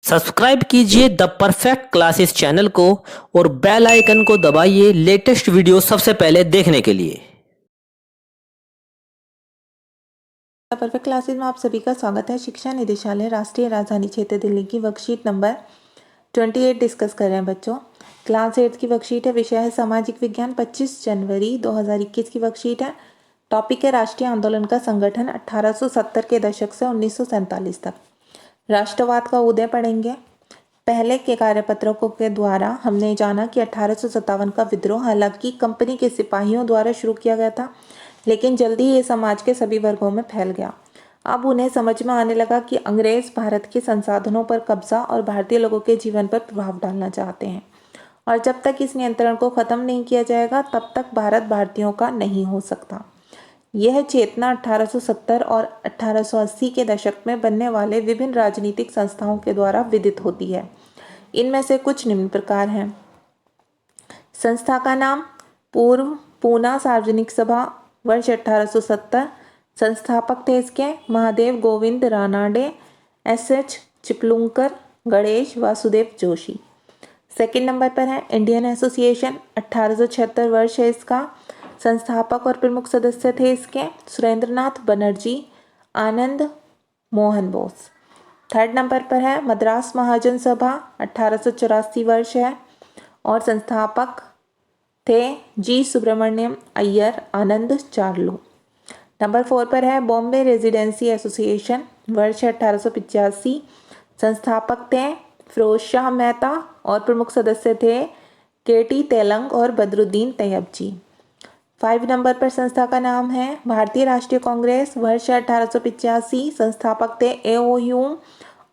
Subscribe कीजिए the perfect classes channel को और बेल आइकन को दबाइए लेटेस्ट वीडियो सबसे पहले देखने के लिए। परफेक्ट क्लासेस में आप सभी का स्वागत है। शिक्षा निदेशालय राष्ट्रीय राजधानी क्षेत्र दिल्ली की वर्कशीट नंबर 28 डिस्कस कर रहे हैं बच्चों। क्लास 8 की वर्कशीट है, विषय है सामाजिक विज्ञान। 25 जनवरी 2021 की वर्कशीट है। टॉपिक है राष्ट्रीय आंदोलन का संगठन 1870 के दशक से 1947 तक। राष्ट्रवाद का उदय पढ़ेंगे। पहले के कार्यपत्रों के द्वारा हमने जाना कि 1857 का विद्रोह हालांकि कंपनी के सिपाहियों द्वारा शुरू किया गया था, लेकिन जल्दी ही ये समाज के सभी वर्गों में फैल गया। अब उन्हें समझ में आने लगा कि अंग्रेज भारत के संसाधनों पर कब्जा और भारतीय लोगों के जीवन पर प्रभाव डालना चाहते हैं, और जब तक इस नियंत्रण को खत्म नहीं किया जाएगा तब तक भारत भारतीयों का नहीं हो सकता। यह चेतना 1870 और 1880 के दशक में बनने वाले विभिन्न राजनीतिक संस्थाओं के द्वारा विदित होती है। इनमें से कुछ निम्न प्रकार हैं। संस्था का नाम पूर्व पूना सार्वजनिक सभा, वर्ष 1870। संस्थापक थे इसके Mahadev Govind Ranade, S H. Chiplunkar, Ganesh Vasudev Joshi. Second number पर है इंडियन एसोसिएशन, 1876 वर्ष है इसका। संस्थापक और प्रमुख सदस्य थे इसके सुरेंद्रनाथ बनर्जी, आनंद मोहन बोस। थर्ड नंबर पर है मद्रास महाजन सभा, 1884 वर्ष है, और संस्थापक थे जी सुब्रमण्यम अय्यर, आनंद चार्लू। नंबर 4 पर है बॉम्बे रेजिडेंसी एसोसिएशन, वर्ष 1885। संस्थापक थे फिरोज शाह मेहता और प्रमुख सदस्य थे केटी तेलंग और बदरुद्दीन तैयब जी। 5 नंबर पर संस्था का नाम है भारतीय राष्ट्रीय कांग्रेस, वर्ष 1885। संस्थापक थे ए.ओ. ह्यूम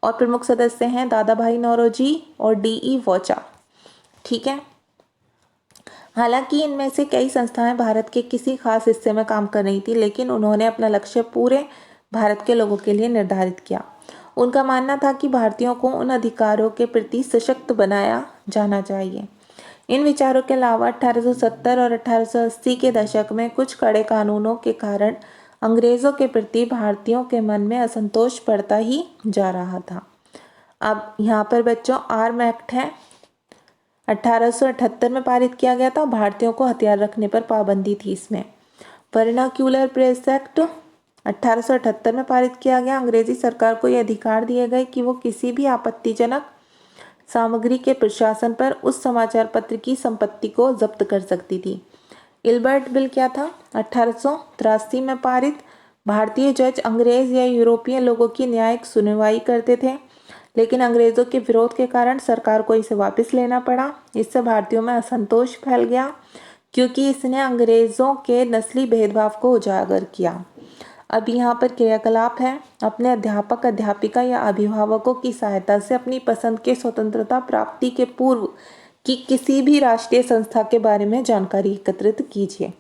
और प्रमुख सदस्य हैं दादा भाई नौरोजी और डी.ई. वोचा। ठीक है। हालांकि इनमें से कई संस्थाएं भारत के किसी खास हिस्से में काम कर रही थी, लेकिन उन्होंने अपना लक्ष्य पूरे भारत के लोगों के लिए निर्धारित किया। उनका मानना था कि भारतीयों को उन अधिकारों के प्रति सशक्त बनाया जाना चाहिए। इन विचारों के अलावा 1870 और 1880 के दशक में कुछ कड़े कानूनों के कारण अंग्रेज़ों के प्रति भारतीयों के मन में असंतोष बढ़ता ही जा रहा था। अब यहाँ पर बच्चों आर्म एक्ट है, 1878 में पारित किया गया था। भारतीयों को हथियार रखने पर पाबंदी थी इसमें। वर्नाक्यूलर प्रेस एक्ट 1878 में पारित किया गया। अंग्रेजी सरकार को यह अधिकार दिए गए कि वो किसी भी आपत्तिजनक सामग्री के प्रशासन पर उस समाचार पत्र की संपत्ति को जब्त कर सकती थी। इल्बर्ट बिल क्या था? 1883 में पारित। भारतीय जज अंग्रेज या यूरोपीय लोगों की न्यायिक सुनवाई करते थे, लेकिन अंग्रेजों के विरोध के कारण सरकार को इसे वापस लेना पड़ा। इससे भारतीयों में असंतोष फैल गया, क्योंकि इसने अंग्रेजों के नस्ली भेदभाव को उजागर किया। अब यहाँ पर क्रियाकलाप है, अपने अध्यापक अध्यापिका या अभिभावकों की सहायता से अपनी पसंद के स्वतंत्रता प्राप्ति के पूर्व की किसी भी राष्ट्रीय संस्था के बारे में जानकारी एकत्रित कीजिए।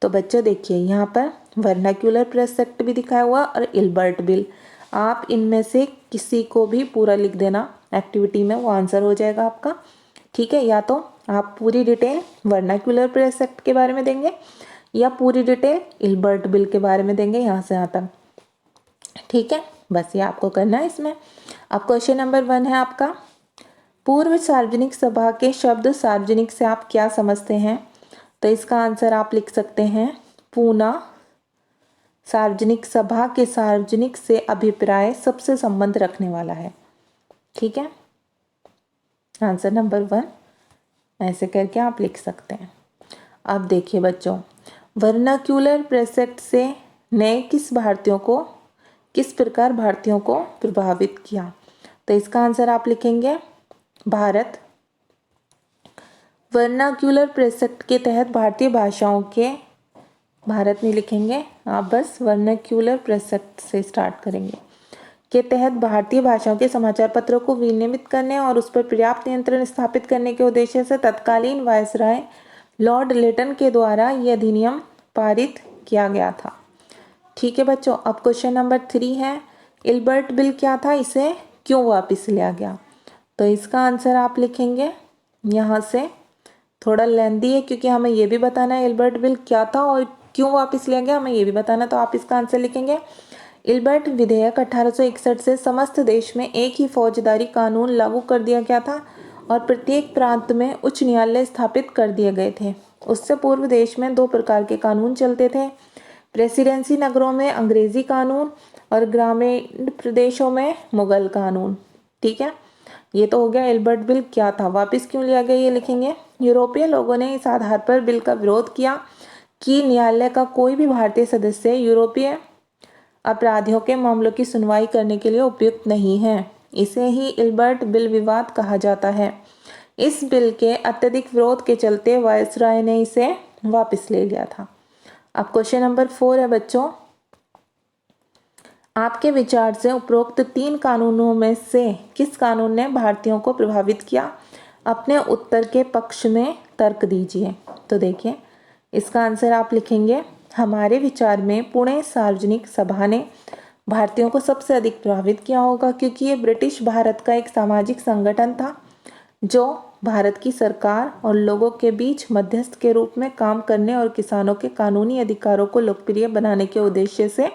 तो बच्चों देखिए यहाँ पर वर्नाक्यूलर प्रेस एक्ट भी दिखाया हुआ और इल्बर्ट बिल। आप इनमें से किसी को भी पूरा लिख देना एक्टिविटी में, वो आंसर हो जाएगा आपका। ठीक है, या तो आप पूरी डिटेल वर्नाक्यूलर प्रेस एक्ट के बारे में देंगे या पूरी डिटेल इल्बर्ट बिल के बारे में देंगे यहाँ से यहाँ तक। ठीक है, बस ये आपको करना है इसमें। अब क्वेश्चन नंबर 1 है आपका, पूर्व सार्वजनिक सभा के शब्द सार्वजनिक से आप क्या समझते हैं? तो इसका आंसर आप लिख सकते हैं पूना सार्वजनिक सभा के सार्वजनिक से अभिप्राय सबसे संबंध रखने वाला है। ठीक है, आंसर नंबर 1 ऐसे करके आप लिख सकते हैं। अब देखिए बच्चों, वर्नाक्यूलर प्रेस एक्ट से ने किस प्रकार भारतीयों को प्रभावित किया? तो इसका आंसर आप लिखेंगे भारत। वर्नाक्यूलर प्रेस एक्ट के तहत भारतीय भाषाओं के, भारत नहीं लिखेंगे आप, बस वर्नाक्यूलर प्रेस एक्ट से स्टार्ट करेंगे, के तहत भारतीय भाषाओं के समाचार पत्रों को विनियमित करने और उस पर पर्याप्त नियंत्रण स्थापित करने के उद्देश्य से तत्कालीन वायसराय लॉर्ड लेटन के द्वारा यह अधिनियम पारित किया गया था। ठीक है बच्चों, अब क्वेश्चन नंबर 3 है, इल्बर्ट बिल क्या था, इसे क्यों वापस लिया गया? तो इसका आंसर आप लिखेंगे, यहाँ से थोड़ा लेंदी है क्योंकि हमें ये भी बताना है इल्बर्ट बिल क्या था और क्यों वापस लिया गया, हमें ये भी बताना, तो आप इसका आंसर लिखेंगे इल्बर्ट विधेयक 1861 से समस्त देश में एक ही फौजदारी कानून लागू कर दिया गया था और प्रत्येक प्रांत में उच्च न्यायालय स्थापित कर दिए गए थे। उससे पूर्व देश में 2 प्रकार के कानून चलते थे, प्रेसिडेंसी नगरों में अंग्रेजी कानून और ग्रामीण प्रदेशों में मुगल कानून। ठीक है, ये तो हो गया इल्बर्ट बिल क्या था, वापस क्यों लिया गया ये लिखेंगे। यूरोपीय लोगों ने इस आधार पर बिल का विरोध किया कि न्यायालय का कोई भी भारतीय सदस्य यूरोपीय अपराधियों के मामलों की सुनवाई करने के लिए उपयुक्त नहीं है। इसे ही इल्बर्ट बिल विवाद कहा जाता है। इस बिल के अत्यधिक विरोध के चलते वायसराय ने इसे वापस ले लिया था। अब क्वेश्चन नंबर 4 है बच्चों, आपके विचार से उपरोक्त 3 कानूनों में से किस कानून ने भारतीयों को प्रभावित किया? अपने उत्तर के पक्ष में तर्क दीजिए। तो देखिए, इसका आंसर आप लिखेंगे, हमारे विचार में पुणे सार्वजनिक सभा ने भारतीयों को सबसे अधिक प्रभावित किया होगा, क्योंकि ये ब्रिटिश भारत का एक सामाजिक संगठन था जो भारत की सरकार और लोगों के बीच मध्यस्थ के रूप में काम करने और किसानों के कानूनी अधिकारों को लोकप्रिय बनाने के उद्देश्य से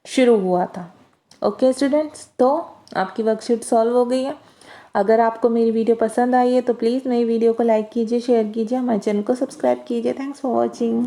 शुरू हुआ था। ओके स्टूडेंट्स, तो आपकी वर्कशीट सॉल्व हो गई है। अगर आपको मेरी वीडियो पसंद आई है तो प्लीज़ मेरी वीडियो को लाइक कीजिए, शेयर कीजिए, हमारे चैनल को सब्सक्राइब कीजिए। Thanks for watching.